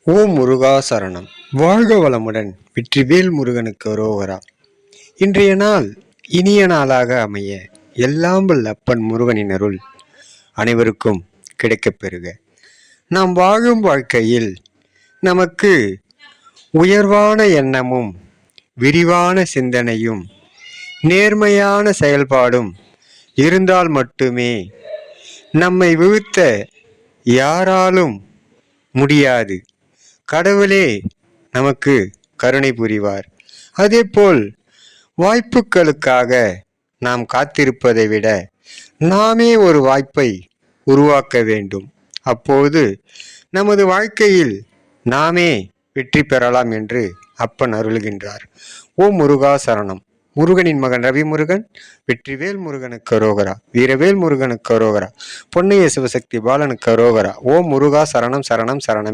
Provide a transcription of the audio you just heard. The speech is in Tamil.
ஓம் முருகா சரணம். வாழ்க வளமுடன். வெற்றிவேல் முருகனுக்கு அரோகரா. இன்றைய நாள் இனிய நாளாக அமைய எல்லாம் வல்ல அப்பன் முருகனின் அருள் அனைவருக்கும் கிடைக்கப் பெறுக. நாம் வாழும் வாழ்க்கையில் நமக்கு உயர்வான எண்ணமும் விரிவான சிந்தனையும் நேர்மையான செயல்பாடும் இருந்தால் மட்டுமே நம்மை வீழ்த்த யாராலும் முடியாது. கடவுளே நமக்கு கருணை புரிவார். அதேபோல் வாய்ப்புகளுக்காக நாம் காத்திருப்பதை விட நாமே ஒரு வாய்ப்பை உருவாக்க வேண்டும். அப்போது நமது வாழ்க்கையில் நாமே வெற்றி பெறலாம் என்று அப்பன் அருள்கின்றார். ஓம் முருகா சரணம். முருகனின் மகன் ரவிமுருகன். வெற்றிவேல் முருகனுக்கு அரோகரா. வீரவேல் முருகனுக்கு அரோகரா. பொன்னைய சிவசக்தி பாலனுக்கு அரோகரா. ஓம் முருகா சரணம் சரணம் சரணமே.